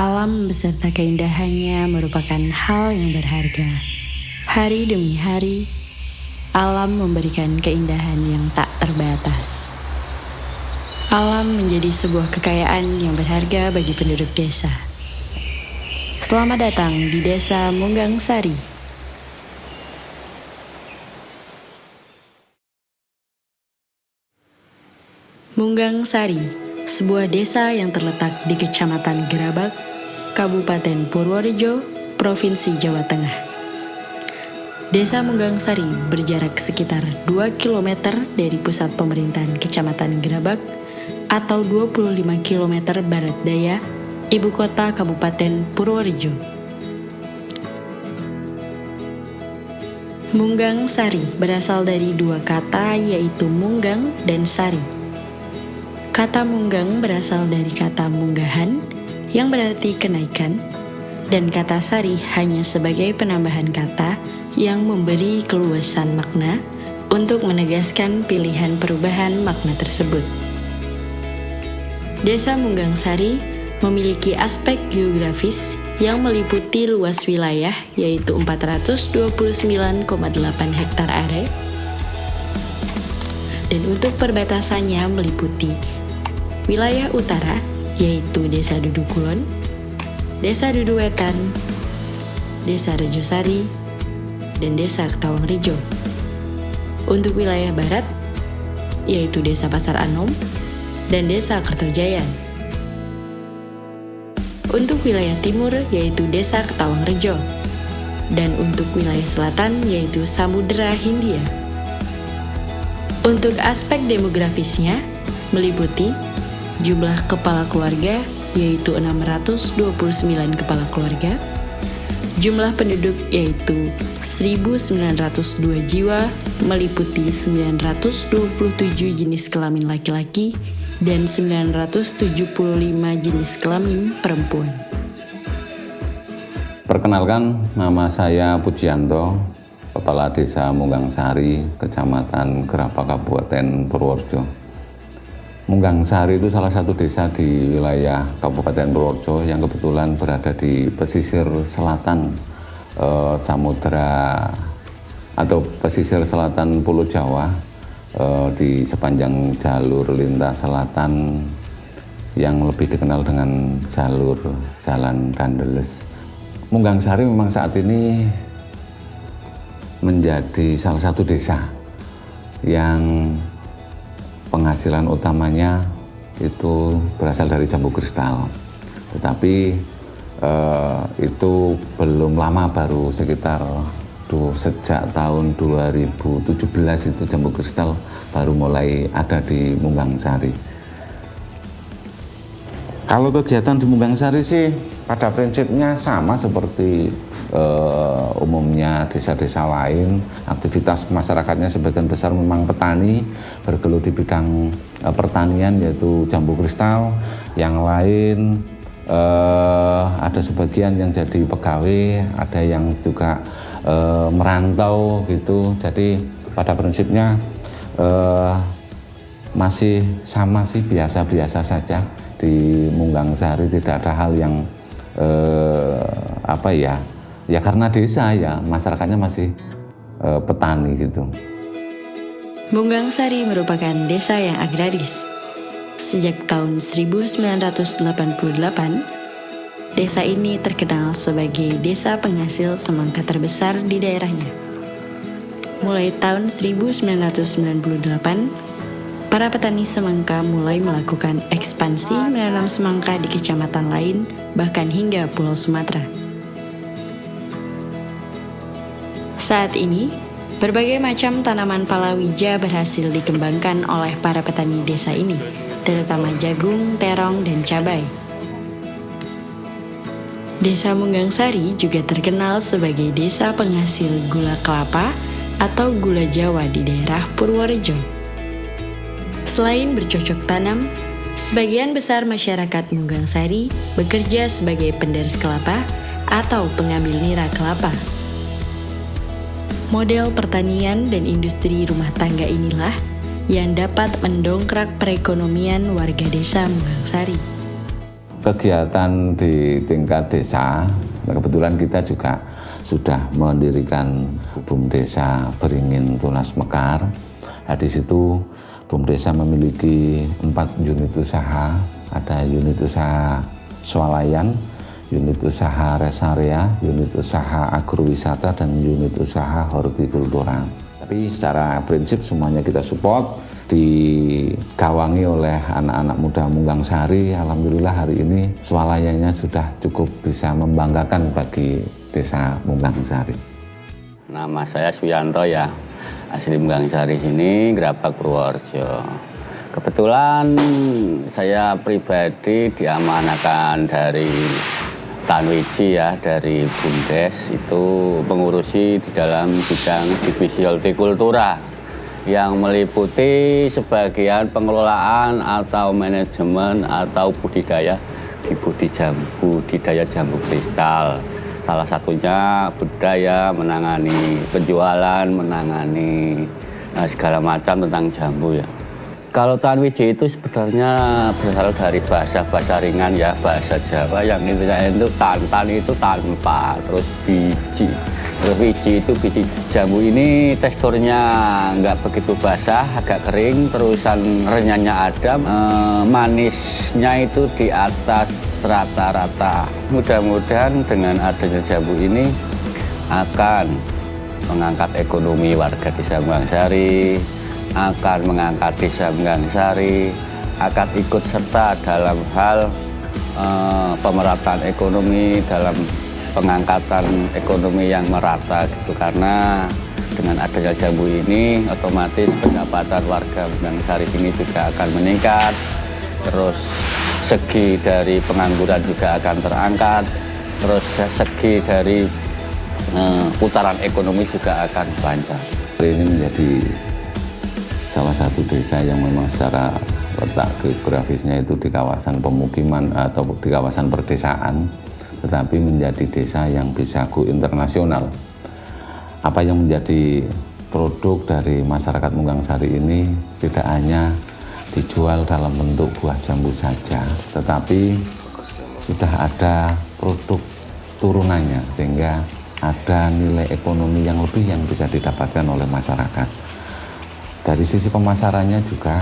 Alam beserta keindahannya merupakan hal yang berharga. Hari demi hari, alam memberikan keindahan yang tak terbatas. Alam menjadi sebuah kekayaan yang berharga bagi penduduk desa. Selamat datang di Desa Munggang Sari. Munggang Sari, sebuah desa yang terletak di Kecamatan Gerabak, Kabupaten Purworejo, Provinsi Jawa Tengah. Desa Munggang Sari berjarak sekitar 2 km dari pusat pemerintahan Kecamatan Gerabak atau 25 km barat daya ibu kota Kabupaten Purworejo. Munggang Sari berasal dari dua kata yaitu munggang dan sari. Kata munggang berasal dari kata munggahan yang berarti kenaikan, dan kata sari hanya sebagai penambahan kata yang memberi keluasan makna untuk menegaskan pilihan perubahan makna tersebut. Desa Munggang Sari memiliki aspek geografis yang meliputi luas wilayah yaitu 429,8 hektar area, dan untuk perbatasannya meliputi wilayah utara yaitu Desa Dudukulon, Desa Duduwetan, Desa Rejosari, dan Desa Ketawangrejo. Untuk wilayah barat yaitu Desa Pasar Anom dan Desa Kertojayan. Untuk wilayah timur yaitu Desa Ketawangrejo, dan untuk wilayah selatan yaitu Samudera Hindia. Untuk aspek demografisnya meliputi jumlah kepala keluarga yaitu 629 kepala keluarga, jumlah penduduk yaitu 1.902 jiwa meliputi 927 jenis kelamin laki-laki dan 975 jenis kelamin perempuan. Perkenalkan, nama saya Pujianto, Kepala Desa Munggang Sari, Kecamatan Gerabak, Kabupaten Purworejo. Munggang Sari itu salah satu desa di wilayah Kabupaten Purworejo yang kebetulan berada di pesisir selatan Samudra atau pesisir selatan Pulau Jawa, di sepanjang jalur lintas selatan yang lebih dikenal dengan jalur Jalan Randeles. Munggang Sari memang saat ini menjadi salah satu desa yang penghasilan utamanya itu berasal dari jambu kristal, tetapi itu belum lama, baru sekitar sejak tahun 2017 itu jambu kristal baru mulai ada di Munggang Sari. Kalau kegiatan di Munggang Sari sih pada prinsipnya sama seperti umumnya desa-desa lain. Aktivitas masyarakatnya sebagian besar memang petani, bergelut di bidang pertanian yaitu jambu kristal. Yang lain ada sebagian yang jadi pegawai, ada yang juga merantau gitu. Jadi pada prinsipnya masih sama sih, biasa-biasa saja di Munggang Sari. Tidak ada hal yang ya karena desa ya masyarakatnya masih petani gitu. Munggang Sari merupakan desa yang agraris. Sejak tahun 1988, desa ini terkenal sebagai desa penghasil semangka terbesar di daerahnya. Mulai tahun 1998, para petani semangka mulai melakukan ekspansi menanam semangka di kecamatan lain, bahkan hingga Pulau Sumatera. Saat ini, berbagai macam tanaman palawija berhasil dikembangkan oleh para petani desa ini, terutama jagung, terong, dan cabai. Desa Munggang Sari juga terkenal sebagai desa penghasil gula kelapa atau gula Jawa di daerah Purworejo. Selain bercocok tanam, sebagian besar masyarakat Munggang Sari bekerja sebagai penderes kelapa atau pengambil nira kelapa. Model pertanian dan industri rumah tangga inilah yang dapat mendongkrak perekonomian warga desa Munggang Sari. kegiatan di tingkat desa, kebetulan kita juga sudah mendirikan BUM Desa Beringin Tunas Mekar. Di situ BUM Desa memiliki 4 unit usaha, ada unit usaha swalayan, unit usaha rest area, unit usaha agrowisata, dan unit usaha hortikultura. Tapi secara prinsip semuanya kita support, digawangi oleh anak-anak muda Munggang Sari. Alhamdulillah hari ini swalayannya sudah cukup bisa membanggakan bagi desa Munggang Sari. Nama saya Suyanto ya, asli Munggang Sari sini, Gerabak Purworejo. Kebetulan saya pribadi diamanahkan dari Tanwiji ya, dari BUMDes itu mengurusi di dalam bidang divisi hortikultura yang meliputi sebagian pengelolaan atau manajemen atau budidaya di budidaya jambu kristal. Salah satunya budidaya, menangani penjualan, menangani segala macam tentang jambu ya. Kalau Tanwiji itu sebenarnya berasal dari bahasa ringan ya, bahasa Jawa yang intinya itu tantan itu tanpa, terus biji. Terus biji jambu ini teksturnya nggak begitu basah, agak kering, terusan renyahnya ada, manisnya itu di atas rata-rata. Mudah-mudahan dengan adanya jambu ini akan mengangkat ekonomi warga desa Munggang Sari, akan mengangkat desa Munggang Sari, akan ikut serta dalam hal pemerataan ekonomi, dalam pengangkatan ekonomi yang merata gitu, karena dengan adanya jambu ini otomatis pendapatan warga Munggang Sari ini juga akan meningkat, terus segi dari pengangguran juga akan terangkat, terus segi dari putaran ekonomi juga akan lancar. Ini menjadi salah satu desa yang memang secara letak geografisnya itu di kawasan pemukiman atau di kawasan perdesaan, tetapi menjadi desa yang bisa go internasional. Apa yang menjadi produk dari masyarakat Munggang Sari ini tidak hanya dijual dalam bentuk buah jambu saja, tetapi sudah ada produk turunannya, sehingga ada nilai ekonomi yang lebih yang bisa didapatkan oleh masyarakat. Dari sisi pemasarannya juga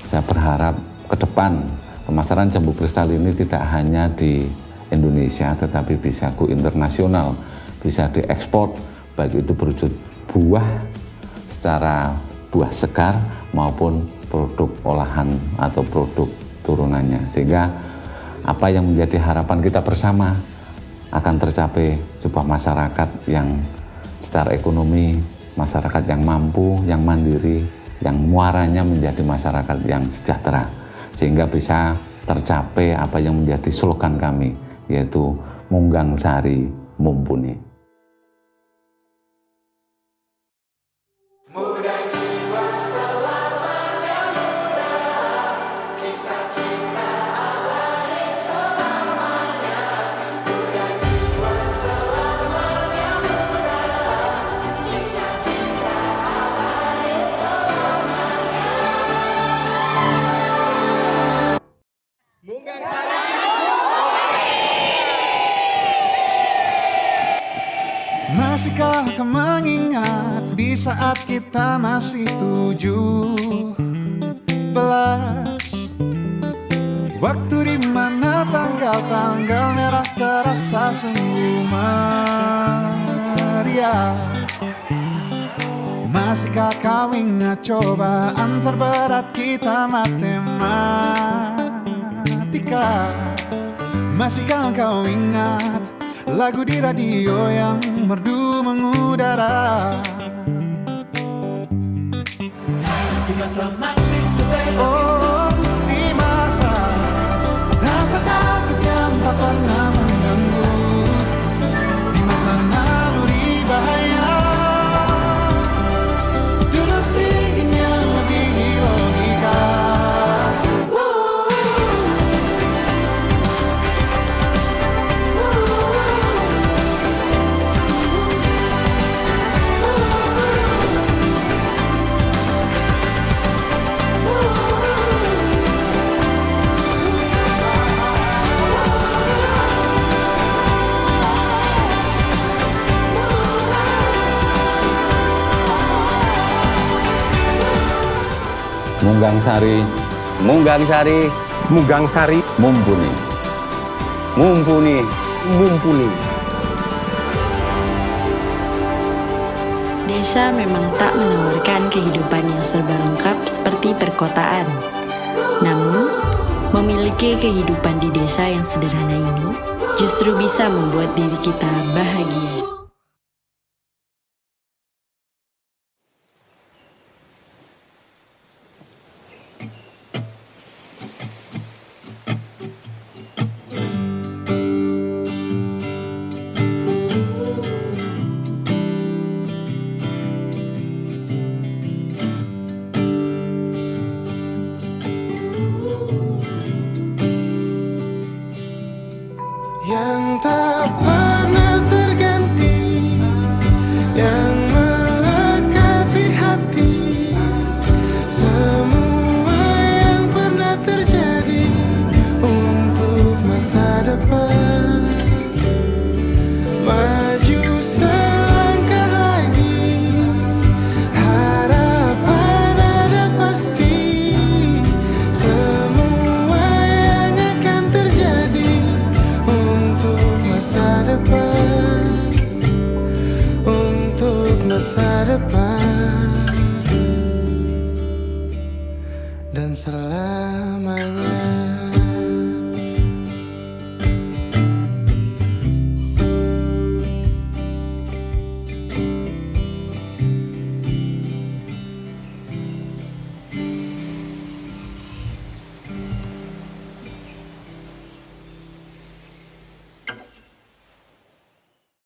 saya berharap ke depan pemasaran jambu kristal ini tidak hanya di Indonesia, tetapi bisa go internasional, bisa diekspor, baik itu berwujud buah secara buah segar maupun produk olahan atau produk turunannya, sehingga apa yang menjadi harapan kita bersama akan tercapai sebuah masyarakat yang secara ekonomi, masyarakat yang mampu, yang mandiri, yang muaranya menjadi masyarakat yang sejahtera, sehingga bisa tercapai apa yang menjadi slogan kami, yaitu Munggang Sari Mumpuni. Muda jiwa selamanya muda, kisah kita abadi selamanya. Muda jiwa selamanya muda, kisah kita abadi selamanya. Munggang Sari. Masihkah kau mengingat di saat kita masih 17, waktu di mana tanggal-tanggal merah terasa sungguh meriah. Masihkah kau ingat cobaan terberat kita matematika? Masihkah kau ingat lagu di radio yang merdu mengudara? Oh, di masa rasa takut yang tak pernah mengganggu, di masa naluri bahaya, duduk dingin yang melebihi logika. Munggang Sari, Munggang Sari, Munggang Sari, mumpuni. mumpuni. mumpuni. Desa memang tak menawarkan kehidupan yang serba lengkap seperti perkotaan. Namun, memiliki kehidupan di desa yang sederhana ini justru bisa membuat diri kita bahagia. Yang tak pernah terganti, yang melekat di hati, semua yang pernah terjadi untuk masa depan. Maju selangkah lagi, harapan ada pasti, semua yang akan terjadi untuk masa depan, untuk masa depan, dan selamanya.